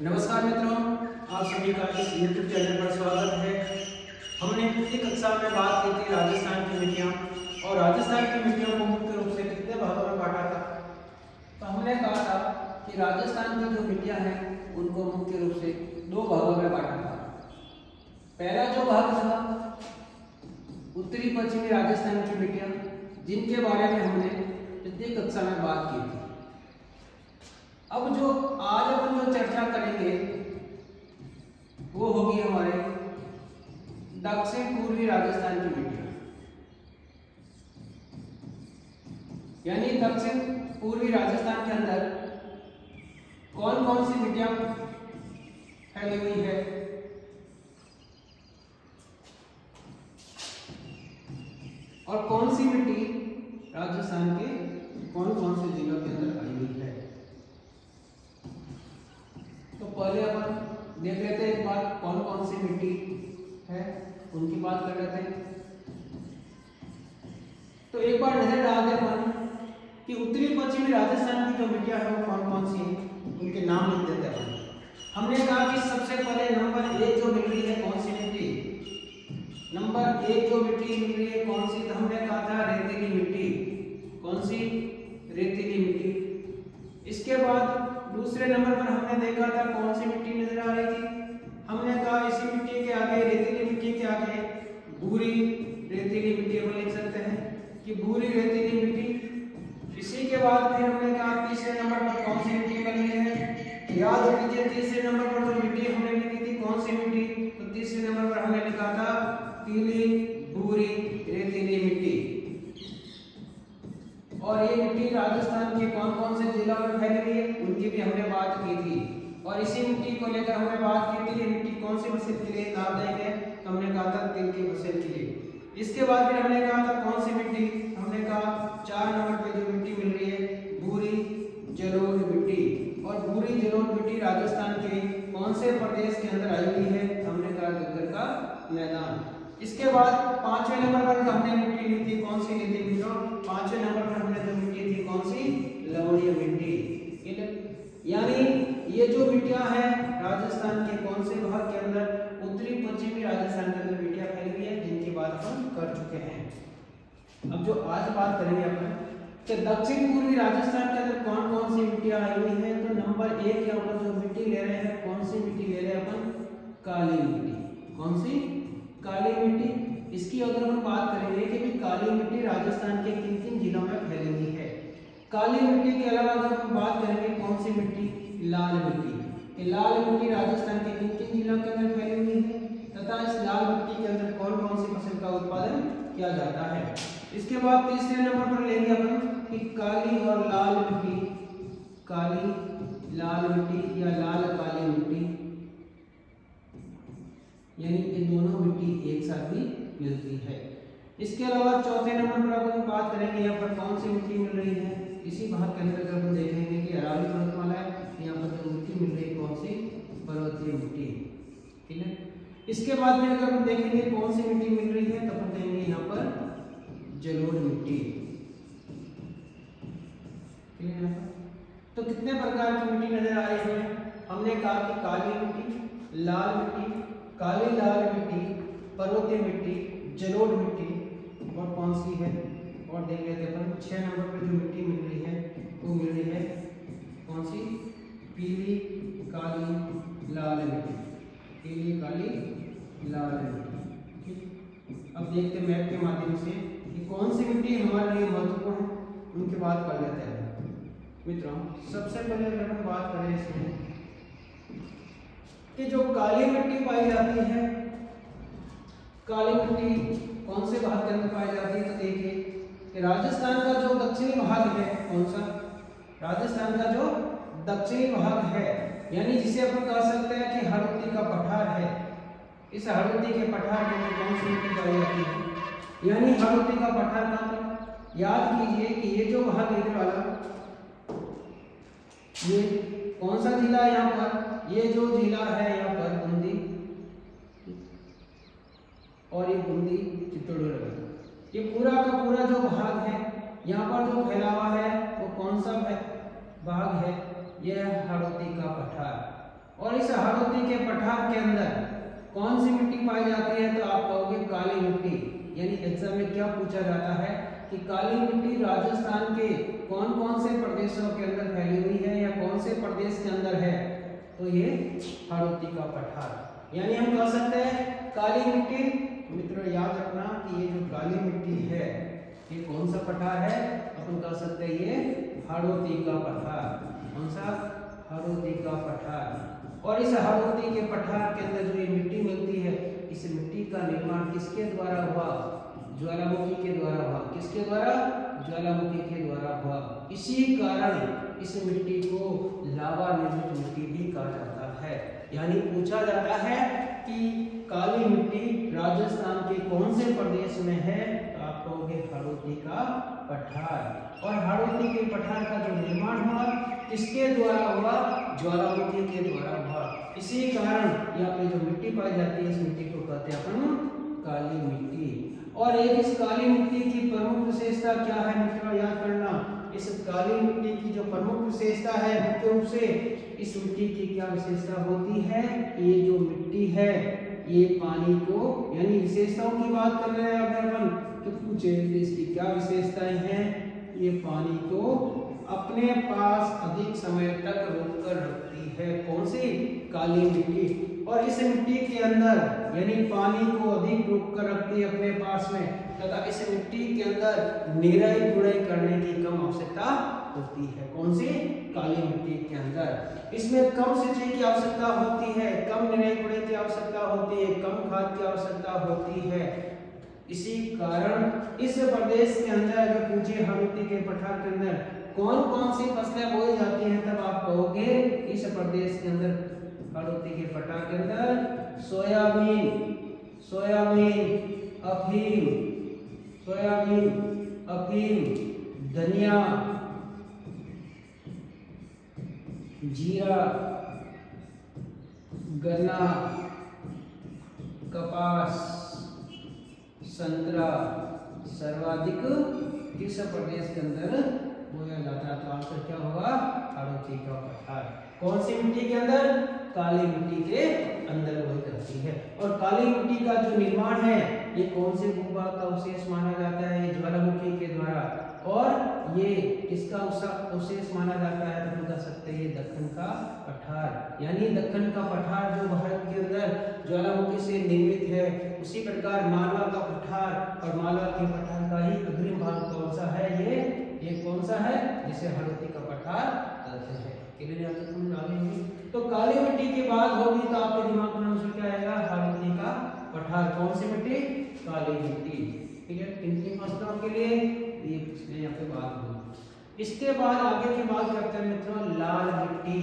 नमस्कार मित्रों, आप सभी का इस YouTube चैनल पर स्वागत है। हमने पिछली कक्षा में बात की थी राजस्थान की मिट्टियाँ और राजस्थान की मिट्टियों को मुख्य रूप से कितने भागों में बांटा था। तो हमने कहा था कि राजस्थान की जो मिट्टियाँ हैं उनको मुख्य रूप से दो भागों में बांटा था। पहला जो भाग था उत्तरी पश्चिमी राजस्थान की मिट्टियाँ, जिनके बारे में हमने पिछली कक्षा में बात की थी। अब जो आज अपन जो चर्चा करेंगे वो होगी हमारे दक्षिण पूर्वी राजस्थान की मिट्टियाँ, यानी दक्षिण पूर्वी राजस्थान के अंदर कौन कौन सी मिट्टियाँ फैली हुई है और कौन सी मिट्टी राजस्थान के कौन कौन से जिलों के अंदर आई हुई है। तो पहले अपन देख लेते हैं एक बार कौन कौन सी मिट्टी है उनकी बात कर लेते हैं। तो एक बार नजर डाल दें अपन कि उत्तरी पश्चिमी राजस्थान की जो मिट्टियां हैं वो कौन कौन सी हैं, उनके नाम लिख देते हैं। हमने कहा कि सबसे पहले नंबर एक जो मिल रही है कौन सी मिट्टी, नंबर एक जो मिट्टी मिल रही है कौन सी, तो हमने कहा था रेतीली मिट्टी। कौन सी? रेतीली मिट्टी। इसके बाद दूसरे नंबर पर हमने देखा था कौन सी मिट्टी नजर आ रही थी, हमने कहा इसी मिट्टी के आगे, रेतीली मिट्टी के आगे भूरी रेतीली मिट्टी हम लिख सकते हैं कि भूरी रेतीली मिट्टी। इसी के बाद फिर हमने कहा तीसरे नंबर पर कौन सी मिट्टी बनी है, याद कीजिए तीसरे नंबर पर जो मिट्टी हमने लिखी थी कौन सी मिट्टी, तो तीसरे नंबर पर हमने लिखा था पीली भूरी रेतीली मिट्टी। और ये मिट्टी राजस्थान के कौन कौन से जिलों में फैली हुई है उनकी भी हमने बात की थी। और इसी मिट्टी को लेकर हमने बात की थी ये मिट्टी कौन सी फसल के लिए लाभदायक है, तो हमने कहा था तिल की फसल के लिए। इसके बाद फिर हमने कहा था कौन सी मिट्टी, हमने कहा 4 नंबर पे जो मिट्टी मिल रही है भूरी जलोढ़ मिट्टी। और भूरी जलोढ़ मिट्टी राजस्थान के कौन से प्रदेश के अंदर आई हुई है, हमने कहा गग्गर का मैदान। इसके बाद 5वें नंबर पर हमने मिट्टी ली थी कौन सी ली थी मित्रों, 5वें नंबर पर हमने जो मिट्टी थी कौन सी, लवणीय मिट्टी। यानी ये जो मिट्टियां हैं राजस्थान के कौन से भाग के अंदर, उत्तरी पश्चिमी राजस्थान के अंदर मिट्टियां फैली हुई है, जिनकी बात अपन कर चुके हैं। अब जो आज बात करेंगे अपन कि दक्षिण पूर्वी राजस्थान के अंदर कौन कौन सी मिट्टियां आई हुई है, तो नंबर एक यहाँ पर जो मिट्टी ले रहे हैं, कौन सी मिट्टी ले रहे हैं अपन, काली मिट्टी। कौन सी? काली मिट्टी। इसकी अगर हम बात करेंगे कि भी काली मिट्टी राजस्थान के किन किन जिलों में फैली हुई है। काली मिट्टी के अलावा अगर हम बात करेंगे कौन सी मिट्टी, लाल मिट्टी, कि लाल मिट्टी राजस्थान के किन किन जिलों के अंदर फैली हुई है तथा इस लाल मिट्टी के अंदर कौन कौन सी फसल का उत्पादन किया जाता है। इसके बाद तीसरे नंबर पर लेंगे अपन कि काली और लाल मिट्टी, काली लाल मिट्टी या लाल काली मिट्टी, यानी ये दोनों मिट्टी एक साथ भी मिलती है। इसके अलावा चौथे नंबर पर अगर हम बात करेंगे यहाँ पर कौन सी मिट्टी मिल रही है, इसी भाग के अंदर हम देखेंगे कि अरावली पर्वतमाला है, यहाँ पर जो मिट्टी मिल रही है कौन सी, पर्वतीय मिट्टी। ठीक है। इसके बाद में अगर हम देखेंगे कौन सी मिट्टी मिल रही है, तो हम कहेंगे यहाँ पर जलोढ़ मिट्टी। ठीक है। तो कितने प्रकार की मिट्टी नजर आ रही है, हमने कहा कि काली मिट्टी, लाल मिट्टी, काली लाल मिट्टी, पर्वतीय मिट्टी, जलोढ़ मिट्टी और कौन सी है, और देख लेते हैं अपन 6 नंबर पर जो मिट्टी मिल रही है वो मिल रही है कौन सी, पीली काली लाल मिट्टी, पीली काली लाल मिट्टी। अब देखते हैं मैप के माध्यम से कि कौन सी मिट्टी हमारे लिए महत्वपूर्ण है, उनकी बात कर लेते हैं मित्रों। सबसे पहले अगर हम बात करें इसमें कि जो काली मिट्टी पाई जाती है, काली मिट्टी कौन से भाग के अंदर पाई जाती है, तो देखिए कि राजस्थान का जो दक्षिणी भाग है, कौन सा, राजस्थान का जो दक्षिणी भाग है, यानी जिसे अपन कह सकते हैं कि हरदोती का पठार है, इस हरदोती के पठार के अंदर कौन सी मिट्टी पाई जाती है, यानी हरदोती का पठार का। याद कीजिए कि ये जो भाग है वाला, ये कौन सा जिला है यहाँ पर, ये जो जिला है यहाँ पर बूंदी, और ये बूंदी चित्तौड़गढ़, ये पूरा का पूरा जो भाग है यहाँ पर जो फैलावा है वो कौन सा भाग है, यह हरदोती का पठार। और इस हाड़ौती के पठार के अंदर कौन सी मिट्टी पाई जाती है? तो आप कहोगे काली मिट्टी। यानी एग्जाम में क्या पूछा जाता है कि काली मिट्टी राजस्थान के कौन कौन से प्रदेशों के अंदर फैली हुई है या कौन से प्रदेश के अंदर है? तो ये हाड़ौती का पठार। यानी हम कह सकते हैं काली मिट्टी। मित्रों याद रखना कि ये जो काली मिट्टी है ये कौन सा पठार है? अपन कह सकते हैं ये हाड़ौती का पठार। कौन सा? हाड़ौती का पठार। और इस हाड़ौती के पठार के अंदर जो ये मिट्टी मिलती है, इस मिट्टी का निर्माण किसके द्वारा हुआ? ज्वालामुखी के द्वारा हुआ। किसके द्वारा? ज्वालामुखी के द्वारा हुआ। इसी कारण इस मिट्टी को लावा निर्मित मिट्टी भी कहा जाता है। यानी पूछा जाता है कि काली मिट्टी राजस्थान के कौन से प्रदेश में है? तो आप कहोगे हाड़ौती का पठार। और हाड़ौती के पठार का जो निर्माण हुआ किसके द्वारा हुआ? ज्वालामुखी के द्वारा हुआ। इसी कारण यहाँ पे जो मिट्टी पाई जाती है इस मिट्टी को कहते हैं अपन काली मिट्टी। और एक इस काली मिट्टी की प्रमुख विशेषता क्या है मित्रों? याद करना, इस काली मिट्टी की जो प्रमुख विशेषता है मुख्य रूप से इस मिट्टी की क्या विशेषता होती है? ये जो मिट्टी है ये पानी को, यानी विशेषताओं की बात कर रहे हैं अगर अपन तो पूछे इसकी क्या विशेषताएं हैं? ये पानी को अपने पास अधिक समय तक रोक कर रखती है। कौन सी? काली मिट्टी। और इस मिट्टी के अंदर यानी पानी को अधिक रोक कर रखती है अपने पास में, तथा इस मिट्टी के अंदर निराई गुड़ाई करने की कम आवश्यकता होती है। कौन सी? काली मिट्टी के अंदर इसमें कम सिंचाई की आवश्यकता होती है, कम निराई गुड़ाई की आवश्यकता होती है, कम खाद की आवश्यकता होती है। इसी कारण इस प्रदेश के अंदर जो पूछे हाड़ौती के पठार के अंदर कौन कौन सी फसलें बोई जाती हैं? तब आप कहोगे इस प्रदेश के अंदर हाड़ौती के पठार के अंदर सोयाबीन, अफीम, धनिया, जीरा, गन्ना, कपास, संतरा सर्वाधिक किस प्रदेश के अंदर बोया जाता है? तो आंसर क्या होगा? हाड़ौती का पठार। कौन सी मिट्टी के अंदर? काली मिट्टी के अंदर बोई जाती है। और काली मिट्टी का जो निर्माण है ये कौन से भूभाग का अवशेष माना जाता है? ये ज्वालामुखी के द्वारा। और ये किसका अवशेष माना जाता है? तो हम कह सकते हैं ये दक्कन का पठार। यानी दक्कन का पठार जो भारत के अंदर ज्वालामुखी से निर्मित है, उसी प्रकार मालवा का पठार और मालवा के पठार का ही अग्रिम भाग कौन सा है? ये कौन सा है? जिसे हाड़ौती का पठार कहते हैं। तो काली मिट्टी की बात होगी तो आपके दिमाग में आंसर क्या आएगा? हाड़ौती का पठार। कौन सी मिट्टी? काली मिट्टी। ठीक है, किन फसलों के लिए ये पिछले यहाँ पे बात हुई। इसके बाद आगे की बात करते हैं मित्रों लाल मिट्टी।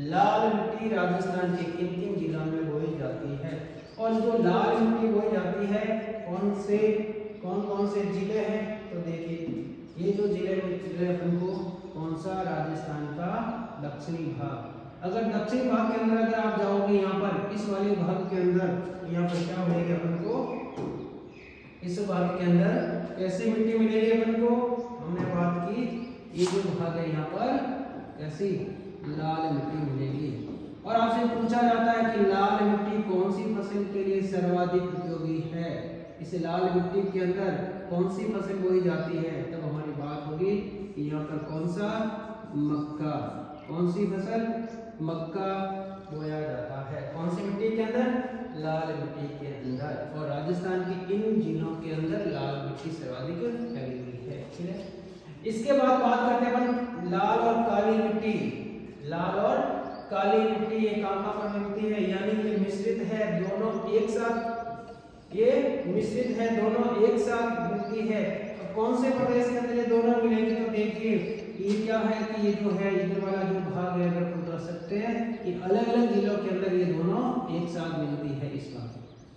लाल मिट्टी राजस्थान के किन किन जिलों में बोई जाती है? और जो लाल मिट्टी बोई जाती है कौन कौन से जिले हैं? तो देखिए ये जो जिले में अपन को कौन सा? राजस्थान का दक्षिणी भाग। अगर दक्षिणी भाग के अंदर अगर आप जाओगे यहाँ पर इस वाले भाग के अंदर यहाँ पर क्या मिलेगा अपन को? इस भाग के अंदर कैसी मिट्टी मिलेगी अपन को? हमने बात की ये जो भाग है यहाँ पर ऐसी लाल मिट्टी मिलेगी। और आपसे पूछा जाता है कि लाल मिट्टी कौन सी फसल के लिए सर्वाधिक उपयोगी है? इस लाल मिट्टी के अंदर कौन सी फसल बोई जाती है? तब हमारी बात होगी कि यहाँ पर कौन सा? मक्का। कौन सी फसल? मक्का बोया जाता है। कौन सी मिट्टी के अंदर? लाल मिट्टी के अंदर। और राजस्थान के इन जिलों के अंदर लाल मिट्टी सर्वाधिक फैली हुई है। ठीक है, इसके बाद बात करते हैं अपन लाल और काली मिट्टी। लाल और काली मिट्टी ये कहाँ पर मिलती है? यानी ये मिश्रित है, दोनों एक साथ, ये मिश्रित है, दोनों एक साथ मिलती है। तो कौन से प्रदेश के अंदर ये दोनों मिलेंगे? तो देखिए ये क्या है कि ये जो है इधर वाला जो भाग है अगर हम कह सकते हैं कि अलग अलग जिलों के अंदर ये दोनों एक साथ मिलती है इस भाग।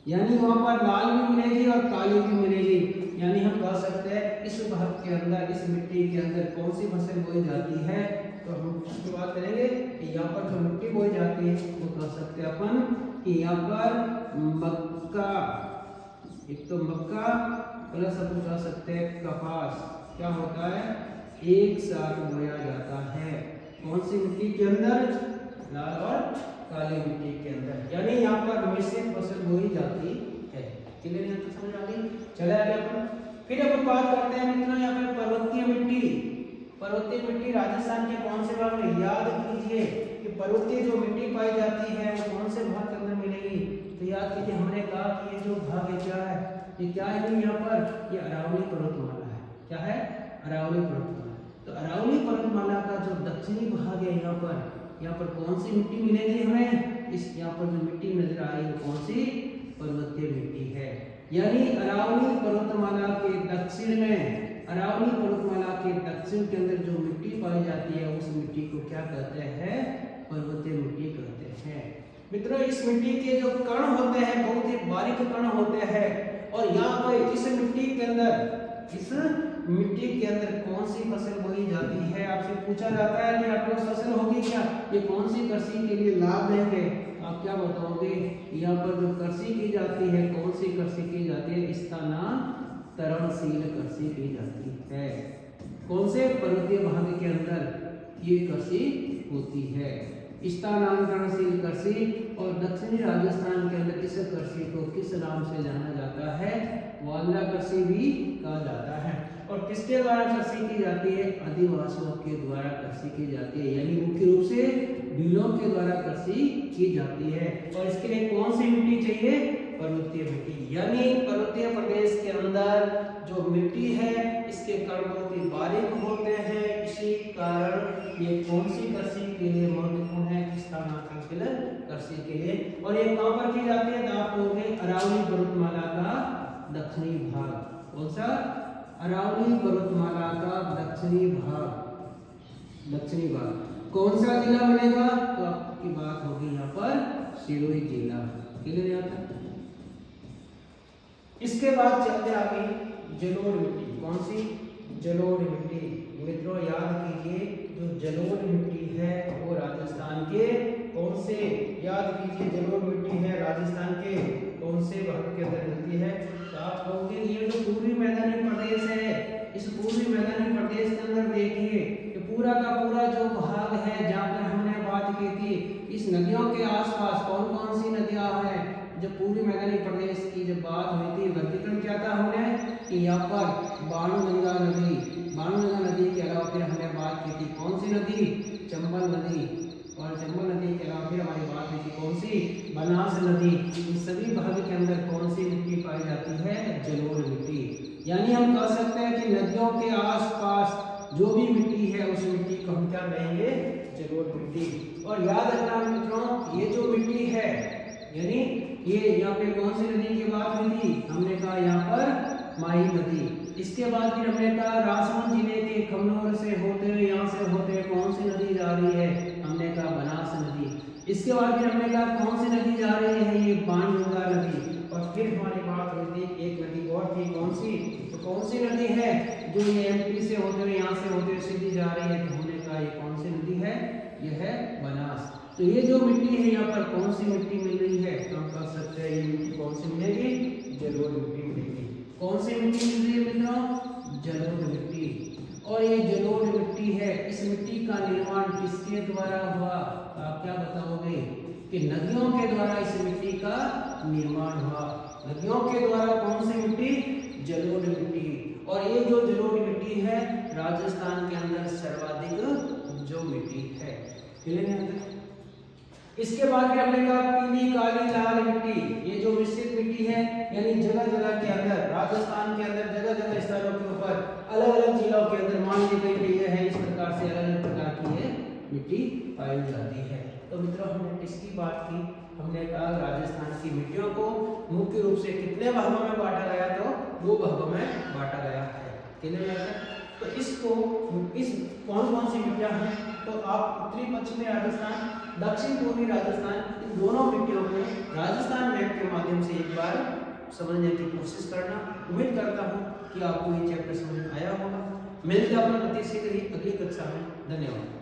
यानी वहाँ पर लाल भी मिलेगी और काली भी मिलेगी। यानी हम कह सकते हैं इस भाग के अंदर, इस मिट्टी के अंदर कौन सी फसल बोई जाती है? तो हम उसकी बात करेंगे कि यहाँ पर जो मिट्टी बोई जाती है वो कह सकते हैं अपन कि यहाँ पर मक्का, एक तो मक्का प्लस अपन कह सकते हैं कपास क्या होता है? एक साथ बोया जाता है। कौन सी मिट्टी के अंदर? लाल और काली मिट्टी के अंदर, यानी यहाँ पर मिश्रित फसल बोई जाती है। क्लियर है? तो समझ आ गई। चले आगे अपन फिर अपन बात करते हैं मित्रों यहाँ पर पर्वतीय मिट्टी। पर्वतीय मिट्टी राजस्थान के कौन से भाग में? याद कीजिए कि पर्वतीय जो मिट्टी पाई जाती है वो कौन से भाग के अंदर मिलेगी? तो याद कीजिए हमने कहा कि ये जो भाग है क्या है? ये क्या है यहाँ पर? ये अरावली पर्वतमाला है। क्या है? अरावली पर्वतमाला। तो अरावली पर्वतमाला का जो दक्षिणी भाग है यहाँ पर कौन सी मिट्टी मिलेगी हमें? इस यहाँ पर जो मिट्टी नजर आ रही है कौन सी? पर्वतीय मिट्टी है। यानी अरावली पर्वतमाला के दक्षिण में, अरावली पर्वतमाला के दक्षिण के अंदर जो मिट्टी पाई जाती है उस मिट्टी को क्या कहते हैं? पर्वतीय मिट्टी कहते हैं। मित्रों इस मिट्टी के जो कण होते हैं बहुत ही बारीक कण होते हैं, और यहाँ पर इस मिट्टी के अंदर, इस मिट्टी के अंदर कौन सी फसल बोई जाती है? आपसे पूछा जाता है कि आपको फसल होगी क्या? ये कौन सी कृषि के लिए लाभ देंगे? आप क्या बताओगे? यहाँ पर जो कृषि की जाती है कौन सी कृषि की जाती है? स्थानांतरणशील कृषि की जाती है। कौन से? पर्वतीय भाग के अंदर ये कृषि होती है, स्थानांतरणशील कृषि। और दक्षिणी राजस्थान के अंदर इस कृषि को किस नाम से जाना जाता है? वाल्ला कृषि भी कहा जाता है। और किसके द्वारा कृषि की जाती है? आदिवासियों के द्वारा कृषि की जाती है, यानी मुख्य रूप से भीलों के द्वारा कृषि की जाती है। और इसके लिए कौन सी मिट्टी चाहिए? पर्वतीय मिट्टी। यानी पर्वतीय प्रदेश के अंदर जो मिट्टी है इसके कण बहुत ही बारीक होते हैं, इसी कारण ये कौन सी कृषि के लिए महत्वपूर्ण है? स्थानांतरणशील कृषि के लिए। और ये कहाँ पर की जाती है? आप कहोगे अरावली पर्वतमाला का दक्षिणी भाग। कौन सा? अरावली पर्वतमाला का दक्षिणी भाग। दक्षिणी भाग कौन सा जिला मिलेगा? तो आपकी बात होगी यहाँ पर सिरोही जिला। क्लियर है? इसके बाद चलते आगे जलोढ़ मिट्टी। कौन सी? जलोढ़ मिट्टी। मित्रों याद कीजिए जो जलोढ़ मिट्टी है वो राजस्थान के कौन से? याद कीजिए जलोढ़ मिट्टी है राजस्थान के कौन से भाग के अंदर मिलती है? तो आप कहोगे ये जो पूर्वी मैदानी प्रदेश है, इस पूर्वी मैदानी प्रदेश के अंदर देखिए कि पूरा का पूरा जो भाग है जहाँ पर हमने बात की थी, इस नदियों के आसपास कौन कौन सी नदियां हैं? जब पूर्वी मैदानी प्रदेश की जब बात हुई थी, वर्गीकरण क्या था हमने कि यहाँ पर बाणगंगा नदी, बाणगंगा नदी के अलावा फिर हमने बात की थी कौन सी नदी? चंबल नदी। और चंबल नदी के अलावा फिर हमारी बात हुई थी कौन सी? बनास नदी। इन सभी भाग के अंदर कौन सी मिट्टी पाई जाती है? जलोढ़ मिट्टी। यानी हम कह सकते हैं कि नदियों के आसपास जो भी मिट्टी है उस मिट्टी को हम क्या कहेंगे? जलोढ़ मिट्टी। और याद रखना मित्रों ये जो मिट्टी है, यानी ये यहाँ पे कौन सी नदी की बात हुई थी? हमने कहा यहाँ पर माही नदी। इसके बाद फिर हमने कहा राजसमंद जिले के खमनोर से होते हुए यहाँ से होते हुए कौन सी नदी जा रही है? हमने कहा बनास नदी। इसके बाद फिर हमने कहा कौन सी नदी जा रही है? ये बाणगंगा नदी। और फिर हमारी बात हुई थी एक नदी और थी कौन सी? तो कौन सी नदी है जो ये एमपी से होते हुए यहाँ से होते हुए सीधी जा रही है? तो हमने कहा ये कौन सी नदी है? यह है बनास। तो ये जो मिट्टी है यहाँ पर कौन सी मिट्टी मिल रही है? तो हम कह सकते हैं ये मिट्टी कौन सी मिलेगी? जलोढ़ मिट्टी मिलेगी। कौन सी मिट्टी मिल रही है मित्रों? जलोढ़ मिट्टी। और ये जलोढ़ मिट्टी है, इस मिट्टी का निर्माण किसके द्वारा हुआ? आप क्या बताओगे? कि नदियों के द्वारा इस मिट्टी का निर्माण हुआ। नदियों के द्वारा कौन सी मिट्टी? जलोढ़ मिट्टी। और ये जो जलोढ़ मिट्टी है राजस्थान के अंदर सर्वाधिक जो मिट्टी है। इसके बाद फिर हमने कहा पीली, काली, लाल मिट्टी। ये जो मिश्रित मिट्टी है यानी जगह जगह के अंदर, राजस्थान के अंदर जगह जगह स्थानों के ऊपर अलग अलग जिलों के अंदर मान ली गई है इस प्रकार से अलग अलग प्रकार की ये मिट्टी पाई जाती है। तो मित्रों हमने किसकी बात की? हमने कहा राजस्थान की मिट्टियों को मुख्य रूप से कितने भागों में बांटा गया? तो 2 भागों में बांटा गया है। तो इसको इस कौन कौन सी मिट्टियां हैं? तो आप उत्तरी पश्चिमी राजस्थान, दक्षिण पूर्वी राजस्थान, इन दोनों मिट्टियों को राजस्थान मैप के माध्यम से एक बार समझने की कोशिश करना। उम्मीद करता हूँ कि आपको ये चैप्टर समझ आया होगा। मिलते हैं अपन अति शीघ्र ही अगली कक्षा में। धन्यवाद।